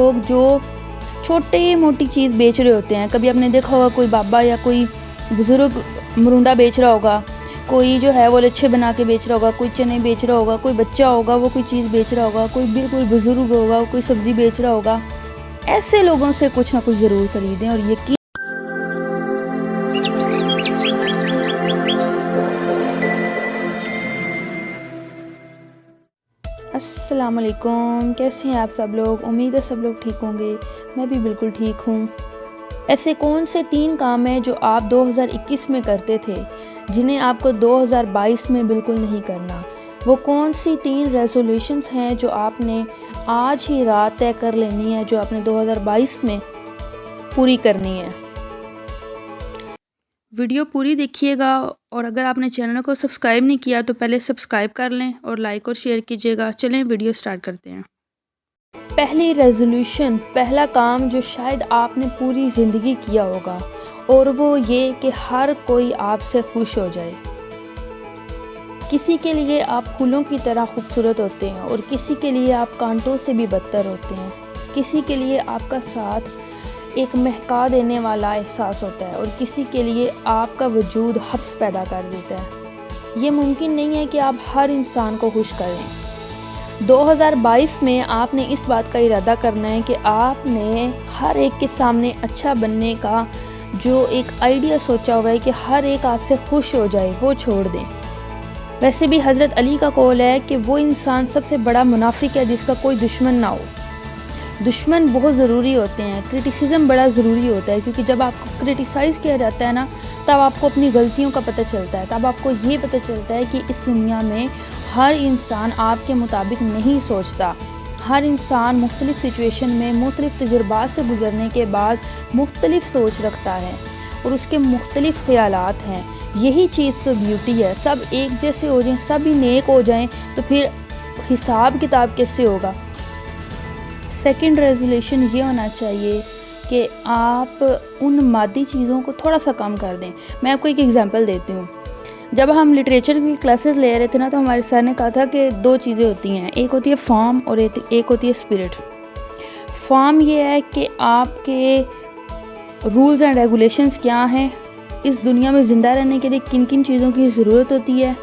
لوگ جو چھوٹی موٹی چیز بیچ رہے ہوتے ہیں، کبھی آپ نے دیکھا ہوگا کوئی بابا یا کوئی بزرگ مرونڈا بیچ رہا ہوگا، کوئی جو ہے وہ لچھے بنا کے بیچ رہا ہوگا، کوئی چنے بیچ رہا ہوگا، کوئی بچہ ہوگا وہ کوئی چیز بیچ رہا ہوگا، کوئی بالکل بزرگ ہوگا وہ کوئی سبزی بیچ رہا ہوگا۔ ایسے لوگوں سے کچھ نہ کچھ ضرور خریدیں، اور یقین السلام علیکم، کیسے ہیں آپ سب لوگ؟ امید ہے سب لوگ ٹھیک ہوں گے، میں بھی بالکل ٹھیک ہوں۔ ایسے کون سے 3 کام ہیں جو آپ 2021 میں کرتے تھے جنہیں آپ کو 2022 میں بالکل نہیں کرنا؟ وہ کون سی 3 ریزولوشنز ہیں جو آپ نے آج ہی رات طے کر لینی ہے، جو آپ نے 2022 میں پوری کرنی ہے؟ ویڈیو پوری دیکھیے گا، اور اگر آپ نے چینل کو سبسکرائب نہیں کیا تو پہلے سبسکرائب کر لیں اور لائک اور شیئر کیجیے گا۔ چلیں ویڈیو سٹارٹ کرتے ہیں۔ پہلی ریزولوشن، پہلا کام جو شاید آپ نے پوری زندگی کیا ہوگا، اور وہ یہ کہ ہر کوئی آپ سے خوش ہو جائے۔ کسی کے لیے آپ پھولوں کی طرح خوبصورت ہوتے ہیں، اور کسی کے لیے آپ کانٹوں سے بھی بدتر ہوتے ہیں۔ کسی کے لیے آپ کا ساتھ ایک مہکا دینے والا احساس ہوتا ہے، اور کسی کے لیے آپ کا وجود حبس پیدا کر دیتا ہے۔ یہ ممکن نہیں ہے کہ آپ ہر انسان کو خوش کریں۔ 2022 میں آپ نے اس بات کا ارادہ کرنا ہے کہ آپ نے ہر ایک کے سامنے اچھا بننے کا جو ایک آئیڈیا سوچا ہوا ہے کہ ہر ایک آپ سے خوش ہو جائے، وہ چھوڑ دیں۔ ویسے بھی حضرت علی کا قول ہے کہ وہ انسان سب سے بڑا منافق ہے جس کا کوئی دشمن نہ ہو۔ دشمن بہت ضروری ہوتے ہیں، کرٹیسزم بڑا ضروری ہوتا ہے، کیونکہ جب آپ کو کرٹیسائز کیا جاتا ہے نا، تب آپ کو اپنی غلطیوں کا پتہ چلتا ہے، تب آپ کو یہ پتہ چلتا ہے کہ اس دنیا میں ہر انسان آپ کے مطابق نہیں سوچتا۔ ہر انسان مختلف سچویشن میں مختلف تجربات سے گزرنے کے بعد مختلف سوچ رکھتا ہے، اور اس کے مختلف خیالات ہیں۔ یہی چیز تو بیوٹی ہے۔ سب ایک جیسے ہو جائیں، سب ہی نیک ہو جائیں، تو پھر حساب کتاب کیسے ہوگا؟ سیکنڈ ریزولوشن یہ ہونا چاہیے کہ آپ ان مادی چیزوں کو تھوڑا سا کم کر دیں۔ میں آپ کو ایک ایگزامپل دیتی ہوں۔ جب ہم لٹریچر کی کلاسز لے رہے تھے نا، تو ہمارے سر نے کہا تھا کہ 2 چیزیں ہوتی ہیں، ایک ہوتی ہے فارم اور ایک ہوتی ہے اسپرٹ۔ فارم یہ ہے کہ آپ کے رولز اینڈ ریگولیشنز کیا ہیں، اس دنیا میں زندہ رہنے کے لیے کن کن چیزوں کی ضرورت ہوتی ہے۔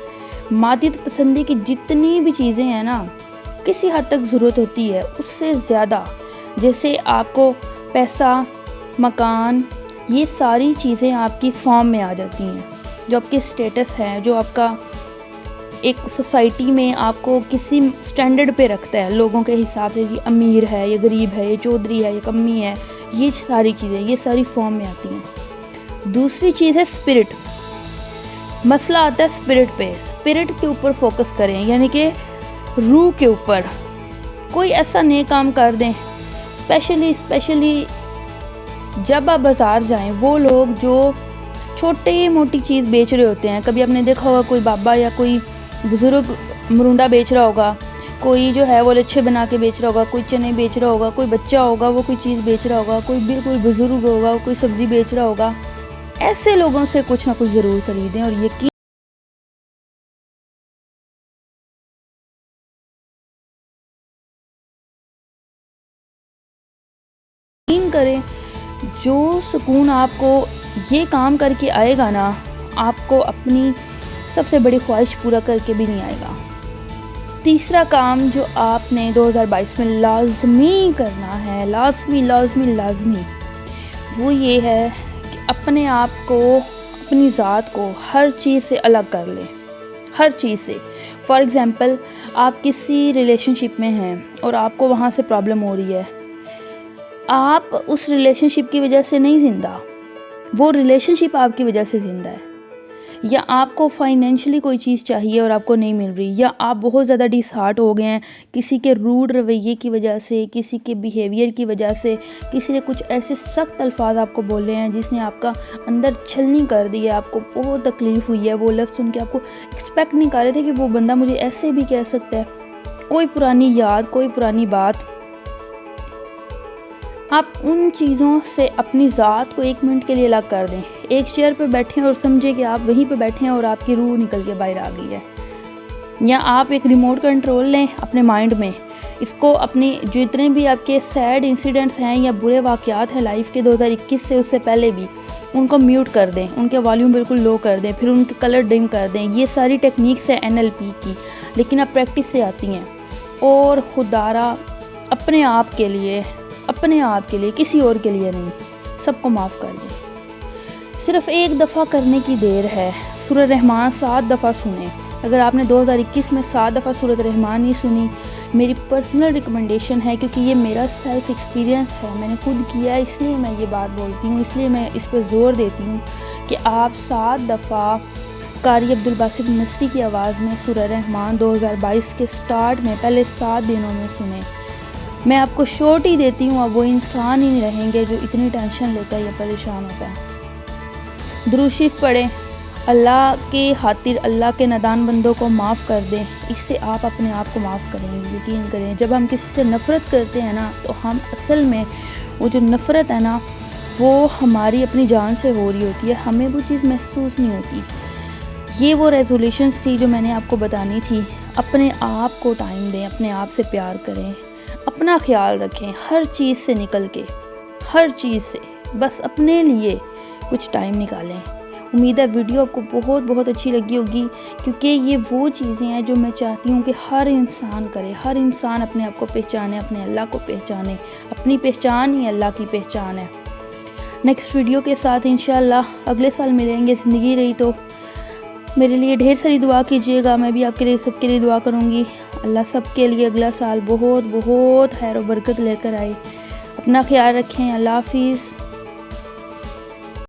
مادیت پسندی کی جتنی بھی چیزیں ہیں نا، کسی حد تک ضرورت ہوتی ہے، اس سے زیادہ، جیسے آپ کو پیسہ، مکان، یہ ساری چیزیں آپ کی فارم میں آ جاتی ہیں، جو آپ کے سٹیٹس ہے، جو آپ کا ایک سوسائٹی میں آپ کو کسی سٹینڈرڈ پہ رکھتا ہے لوگوں کے حساب سے، یہ امیر ہے، یہ غریب ہے، یہ چودھری ہے، یہ کمی ہے، یہ ساری چیزیں، یہ ساری فارم میں آتی ہیں۔ دوسری چیز ہے اسپرٹ۔ مسئلہ آتا ہے اسپرٹ پہ۔ اسپرٹ کے اوپر فوکس کریں، یعنی کہ روح کے اوپر کوئی ایسا نیک کام کر دیں۔ اسپیشلی جب آپ بازار جائیں، وہ لوگ جو چھوٹی موٹی چیز بیچ رہے ہوتے ہیں، کبھی آپ نے دیکھا ہوگا کوئی بابا یا کوئی بزرگ مرونڈا بیچ رہا ہوگا، کوئی جو ہے وہ لچھے بنا کے بیچ رہا ہوگا، کوئی چنے بیچ رہا ہوگا، کوئی بچہ ہوگا وہ کوئی چیز بیچ رہا ہوگا، کوئی بالکل بزرگ ہوگا وہ کوئی سبزی بیچ رہا ہوگا۔ ایسے لوگوں سے کچھ نہ کچھ ضرور خریدیں، اور یقین کریں، جو سکون آپ کو یہ کام کر کے آئے گا نا، آپ کو اپنی سب سے بڑی خواہش پورا کر کے بھی نہیں آئے گا۔ تیسرا کام جو آپ نے 2022 میں لازمی کرنا ہے، لازمی، وہ یہ ہے کہ اپنے آپ کو، اپنی ذات کو ہر چیز سے الگ کر لیں، ہر چیز سے۔ فار ایگزامپل، آپ کسی ریلیشن شپ میں ہیں اور آپ کو وہاں سے پرابلم ہو رہی ہے، آپ اس ریلیشن شپ کی وجہ سے نہیں زندہ، وہ ریلیشن شپ آپ کی وجہ سے زندہ ہے۔ یا آپ کو فائنینشلی کوئی چیز چاہیے اور آپ کو نہیں مل رہی، یا آپ بہت زیادہ ڈس ہارٹ ہو گئے ہیں کسی کے روڈ رویے کی وجہ سے، کسی کے بیہیویئر کی وجہ سے، کسی نے کچھ ایسے سخت الفاظ آپ کو بولے ہیں جس نے آپ کا اندر چھلنی کر دی ہے، آپ کو بہت تکلیف ہوئی ہے، وہ لفظ سن کے آپ کو ایکسپیکٹ نہیں کر رہے تھے کہ وہ بندہ مجھے ایسے بھی کہہ سکتا ہے۔ کوئی پرانی یاد، کوئی پرانی بات، آپ ان چیزوں سے اپنی ذات کو 1 منٹ کے لیے الگ کر دیں۔ ایک چیئر پہ بیٹھیں اور سمجھیں کہ آپ وہیں پہ بیٹھے ہیں اور آپ کی روح نکل کے باہر آ گئی ہے۔ یا آپ ایک ریموٹ کنٹرول لیں اپنے مائنڈ میں، اس کو اپنی جو اتنے بھی آپ کے سیڈ انسیڈنٹس ہیں یا برے واقعات ہیں لائف کے 2021 سے اس سے پہلے بھی، ان کو میوٹ کر دیں، ان کے والیوم بالکل لو کر دیں، پھر ان کے کلر ڈم کر دیں. یہ ساری ٹیکنیکس ہیں NLP کی، لیکن اب پریکٹس سے آتی ہیں. اور خدارا اپنے آپ کے لیے کسی اور کے لیے نہیں، سب کو معاف کر دیں. صرف ایک دفعہ کرنے کی دیر ہے. سورہ رحمان 7 دفعہ سنیں. اگر آپ نے 2021 میں 7 دفعہ سورۃ الرحمن نہیں سنی، میری پرسنل ریکمنڈیشن ہے، کیونکہ یہ میرا سیلف ایکسپیرینس ہے، میں نے خود کیا ہے، اس لیے میں یہ بات بولتی ہوں، اس لیے میں اس پہ زور دیتی ہوں کہ آپ 7 دفعہ قاری عبدالباسط مصری کی آواز میں سورہ رحمان 2022 کے سٹارٹ میں پہلے 7 دنوں میں سنیں. میں آپ کو شورٹی دیتی ہوں، اب وہ انسان ہی نہیں رہیں گے جو اتنی ٹینشن لیتا ہے یا پریشان ہوتا ہے. درود شریف پڑھیں. اللہ کے خاطر اللہ کے نادان بندوں کو معاف کر دیں. اس سے آپ اپنے آپ کو معاف کریں گے. یقین کریں، جب ہم کسی سے نفرت کرتے ہیں نا، تو ہم اصل میں وہ جو نفرت ہے نا، وہ ہماری اپنی جان سے ہو رہی ہوتی ہے، ہمیں وہ چیز محسوس نہیں ہوتی. یہ وہ ریزولیشنز تھی جو میں نے آپ کو بتانی تھی. اپنے آپ کو ٹائم دیں، اپنے آپ سے پیار کریں، اپنا خیال رکھیں، ہر چیز سے نکل کے، ہر چیز سے بس اپنے لیے کچھ ٹائم نکالیں. امید ہے ویڈیو آپ کو بہت بہت اچھی لگی ہوگی، کیونکہ یہ وہ چیزیں ہیں جو میں چاہتی ہوں کہ ہر انسان کرے. ہر انسان اپنے آپ کو پہچانے، اپنے اللہ کو پہچانے. اپنی پہچان ہی اللہ کی پہچان ہے. نیکسٹ ویڈیو کے ساتھ انشاءاللہ اگلے سال ملیں گے. زندگی رہی تو میرے لیے ڈھیر ساری دعا کیجیے گا. میں بھی آپ کے لیے، سب کے لیے دعا کروں گی. اللہ سب کے لیے اگلا سال بہت بہت خیر و برکت لے کر آئے. اپنا خیال رکھیں. اللہ حافظ.